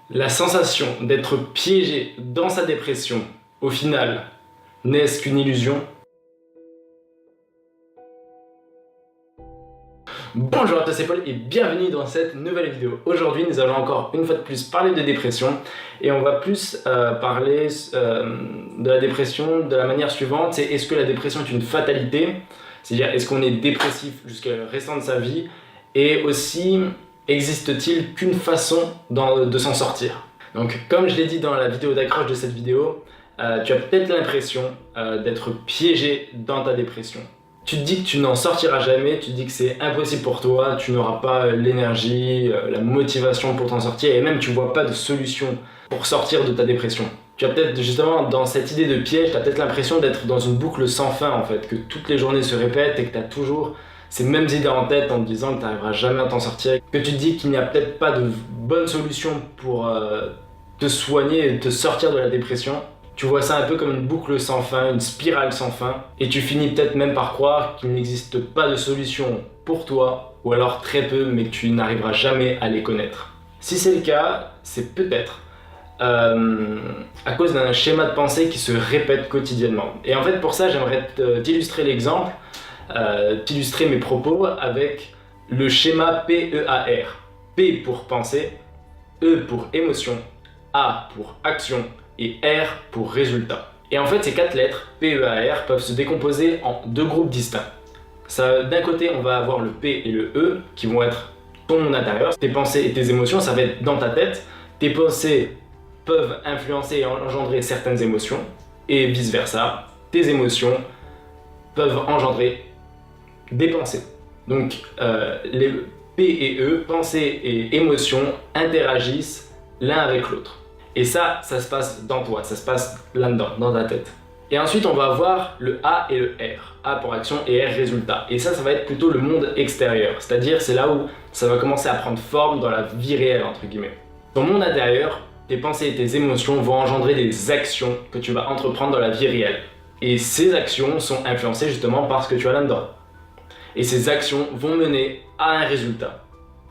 La sensation d'être piégé dans sa dépression, au final, n'est-ce qu'une illusion? Bonjour à tous, c'est Paul et bienvenue dans cette nouvelle vidéo. Aujourd'hui, nous allons encore une fois de plus parler de dépression et on va plus parler de la dépression de la manière suivante, c'est est-ce que la dépression est une fatalité? C'est-à-dire, est-ce qu'on est dépressif jusqu'à le restant de sa vie? Et aussi, existe-t-il qu'une façon de s'en sortir? Donc, comme je l'ai dit dans la vidéo d'accroche de cette vidéo, tu as peut-être l'impression d'être piégé dans ta dépression. Tu te dis que tu n'en sortiras jamais, tu te dis que c'est impossible pour toi, tu n'auras pas l'énergie, la motivation pour t'en sortir et même tu vois pas de solution pour sortir de ta dépression. Tu as peut-être justement dans cette idée de piège, tu as peut-être l'impression d'être dans une boucle sans fin en fait, que toutes les journées se répètent et que tu as toujours ces mêmes idées en tête en te disant que tu n'arriveras jamais à t'en sortir, que tu te dis qu'il n'y a peut-être pas de bonne solution pour te soigner et te sortir de la dépression. Tu vois ça un peu comme une boucle sans fin, une spirale sans fin, et tu finis peut-être même par croire qu'il n'existe pas de solution pour toi, ou alors très peu, mais que tu n'arriveras jamais à les connaître. Si c'est le cas, c'est peut-être à cause d'un schéma de pensée qui se répète quotidiennement. Et en fait, pour ça, j'aimerais t'illustrer l'exemple, t'illustrer mes propos avec le schéma PEAR. P pour pensée, E pour émotion, A pour action, et R pour résultat. Et en fait, ces quatre lettres, P, E, A, R, peuvent se décomposer en deux groupes distincts. D'un côté, on va avoir le P et le E, qui vont être ton monde intérieur, tes pensées et tes émotions, ça va être dans ta tête. Tes pensées peuvent influencer et engendrer certaines émotions, et vice-versa. Tes émotions peuvent engendrer des pensées. Donc, les P et E, pensées et émotions, interagissent l'un avec l'autre. Et ça se passe dans toi, ça se passe là-dedans, dans ta tête. Et ensuite, on va avoir le A et le R. A pour action et R résultat. Et ça va être plutôt le monde extérieur. C'est-à-dire, c'est là où ça va commencer à prendre forme dans la vie réelle, entre guillemets. Ton monde intérieur, tes pensées et tes émotions vont engendrer des actions que tu vas entreprendre dans la vie réelle. Et ces actions sont influencées justement par ce que tu as là-dedans. Et ces actions vont mener à un résultat.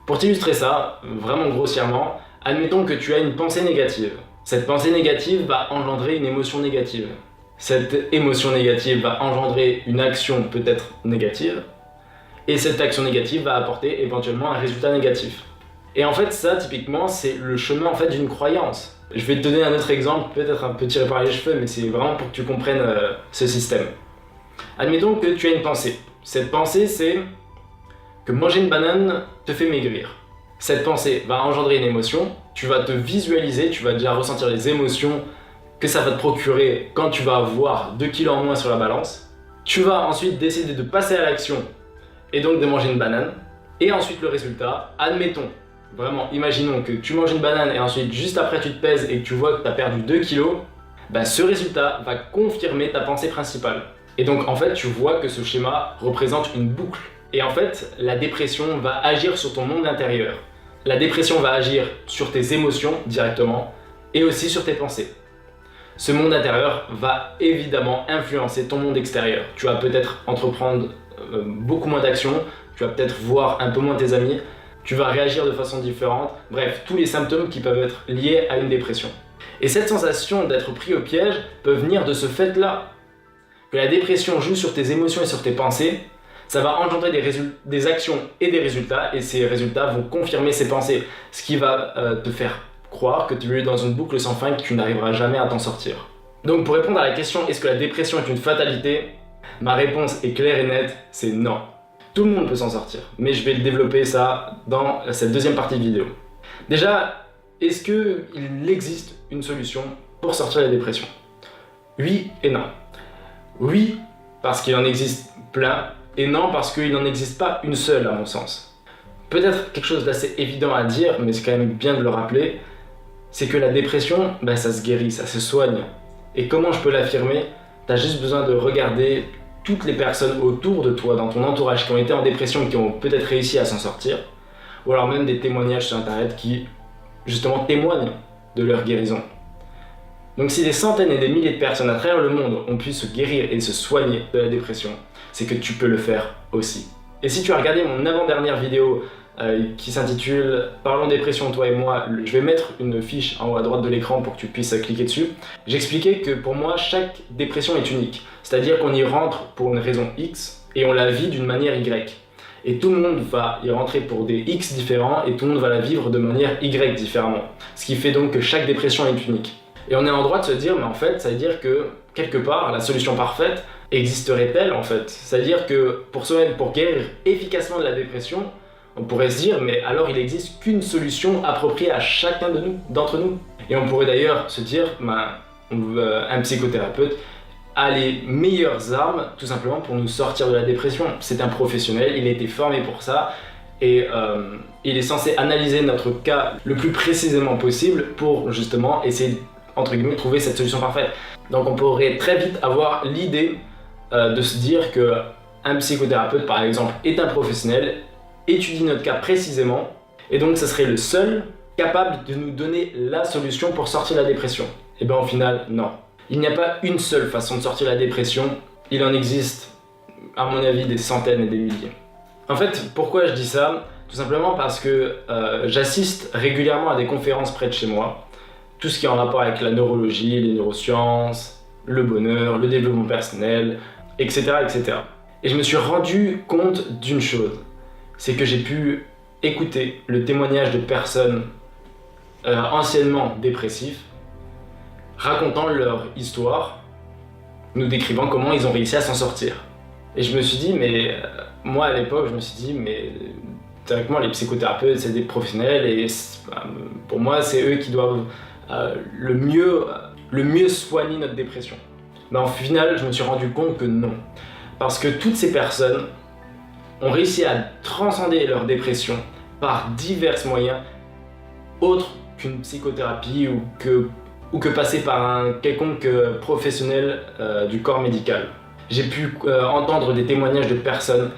Pour t'illustrer ça, vraiment grossièrement, admettons que tu as une pensée négative. Cette pensée négative va engendrer une émotion négative. Cette émotion négative va engendrer une action peut-être négative. Et cette action négative va apporter éventuellement un résultat négatif. Et en fait, ça, typiquement, c'est le chemin en fait, d'une croyance. Je vais te donner un autre exemple, peut-être un peu tiré par les cheveux, mais c'est vraiment pour que tu comprennes ce système. Admettons que tu as une pensée. Cette pensée, c'est que manger une banane te fait maigrir. Cette pensée va engendrer une émotion, tu vas te visualiser, tu vas déjà ressentir les émotions que ça va te procurer quand tu vas avoir 2 kilos en moins sur la balance. Tu vas ensuite décider de passer à l'action et donc de manger une banane. Et ensuite le résultat, admettons, vraiment imaginons que tu manges une banane et ensuite juste après tu te pèses et que tu vois que tu as perdu 2 kilos, ce résultat va confirmer ta pensée principale. Et donc en fait tu vois que ce schéma représente une boucle. Et en fait, la dépression va agir sur ton monde intérieur. La dépression va agir sur tes émotions directement et aussi sur tes pensées. Ce monde intérieur va évidemment influencer ton monde extérieur. Tu vas peut-être entreprendre beaucoup moins d'actions, tu vas peut-être voir un peu moins tes amis, tu vas réagir de façon différente, bref, tous les symptômes qui peuvent être liés à une dépression. Et cette sensation d'être pris au piège peut venir de ce fait-là, que la dépression joue sur tes émotions et sur tes pensées. Ça va engendrer des actions et des résultats, et ces résultats vont confirmer ces pensées, ce qui va te faire croire que tu es dans une boucle sans fin et que tu n'arriveras jamais à t'en sortir. Donc pour répondre à la question est-ce que la dépression est une fatalité, ma réponse est claire et nette, c'est non. Tout le monde peut s'en sortir, mais je vais le développer ça dans cette deuxième partie de vidéo. Déjà, est-ce qu'il existe une solution pour sortir de la dépression? Oui et non. Oui, parce qu'il en existe plein, et non parce qu'il n'en existe pas une seule à mon sens. Peut-être quelque chose d'assez évident à dire, mais c'est quand même bien de le rappeler, c'est que la dépression, ça se guérit, ça se soigne. Et comment je peux l'affirmer? T'as juste besoin de regarder toutes les personnes autour de toi, dans ton entourage, qui ont été en dépression et qui ont peut-être réussi à s'en sortir, ou alors même des témoignages sur internet qui, justement, témoignent de leur guérison. Donc si des centaines et des milliers de personnes à travers le monde ont pu se guérir et se soigner de la dépression, c'est que tu peux le faire aussi. Et si tu as regardé mon avant-dernière vidéo qui s'intitule Parlons dépression, toi et moi. Je vais mettre une fiche en haut à droite de l'écran pour que tu puisses cliquer dessus. J'expliquais que pour moi, chaque dépression est unique. C'est-à-dire qu'on y rentre pour une raison X et on la vit d'une manière Y. Et tout le monde va y rentrer pour des X différents et tout le monde va la vivre de manière Y différemment. Ce qui fait donc que chaque dépression est unique. Et on est en droit de se dire, mais en fait, ça veut dire que quelque part, la solution parfaite existerait-elle en fait? C'est-à-dire que pour guérir efficacement de la dépression, on pourrait se dire, mais alors il n'existe qu'une solution appropriée à chacun d'entre nous. Et on pourrait d'ailleurs se dire, un psychothérapeute a les meilleures armes tout simplement pour nous sortir de la dépression. C'est un professionnel, il a été formé pour ça et il est censé analyser notre cas le plus précisément possible pour justement essayer entre guillemets de trouver cette solution parfaite. Donc on pourrait très vite avoir l'idée de se dire que un psychothérapeute par exemple est un professionnel, étudie notre cas précisément et donc ce serait le seul capable de nous donner la solution pour sortir de la dépression. Et bien au final, non. Il n'y a pas une seule façon de sortir de la dépression, il en existe, à mon avis, des centaines et des milliers. En fait, pourquoi je dis ça? Tout simplement parce que j'assiste régulièrement à des conférences près de chez moi, tout ce qui est en rapport avec la neurologie, les neurosciences, le bonheur, le développement personnel, etc., etc. Et je me suis rendu compte d'une chose, c'est que j'ai pu écouter le témoignage de personnes anciennement dépressives, racontant leur histoire, nous décrivant comment ils ont réussi à s'en sortir. Et je me suis dit, moi à l'époque, je me suis dit, mais théoriquement les psychothérapeutes c'est des professionnels et pour moi c'est eux qui doivent le mieux soigner notre dépression. Mais en final, je me suis rendu compte que non. Parce que toutes ces personnes ont réussi à transcender leur dépression par divers moyens autres qu'une psychothérapie ou que passer par un quelconque professionnel du corps médical. J'ai pu entendre des témoignages de personnes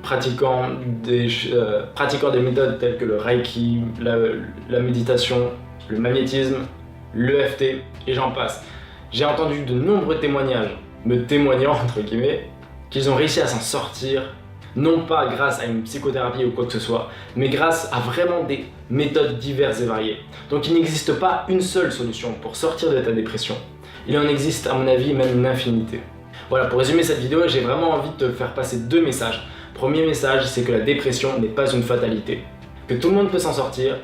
pratiquant des méthodes telles que le Reiki, la méditation, le magnétisme, l'EFT et j'en passe. J'ai entendu de nombreux témoignages me témoignant, entre guillemets, qu'ils ont réussi à s'en sortir, non pas grâce à une psychothérapie ou quoi que ce soit, mais grâce à vraiment des méthodes diverses et variées. Donc il n'existe pas une seule solution pour sortir de ta dépression. Il en existe à mon avis même une infinité. Voilà, pour résumer cette vidéo, j'ai vraiment envie de te faire passer deux messages. Premier message, c'est que la dépression n'est pas une fatalité, que tout le monde peut s'en sortir,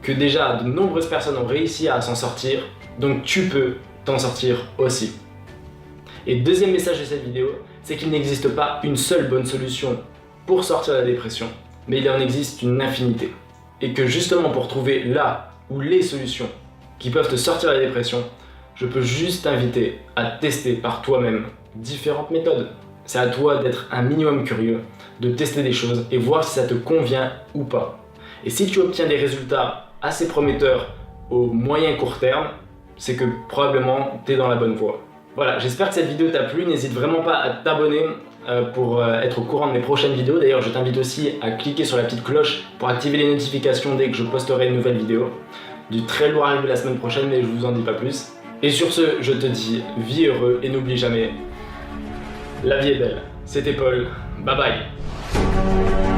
que déjà de nombreuses personnes ont réussi à s'en sortir, donc tu peux t'en sortir aussi. Et deuxième message de cette vidéo, c'est qu'il n'existe pas une seule bonne solution pour sortir de la dépression, mais il en existe une infinité. Et que justement pour trouver la ou les solutions qui peuvent te sortir de la dépression, je peux juste t'inviter à tester par toi-même différentes méthodes. C'est à toi d'être un minimum curieux, de tester des choses et voir si ça te convient ou pas. Et si tu obtiens des résultats assez prometteurs au moyen court terme, c'est que probablement tu es dans la bonne voie. Voilà, j'espère que cette vidéo t'a plu, n'hésite vraiment pas à t'abonner pour être au courant de mes prochaines vidéos. D'ailleurs, je t'invite aussi à cliquer sur la petite cloche pour activer les notifications dès que je posterai une nouvelle vidéo. Du très lourd arrive la semaine prochaine, mais je vous en dis pas plus. Et sur ce, je te dis, vis heureux et n'oublie jamais, la vie est belle. C'était Paul, bye bye.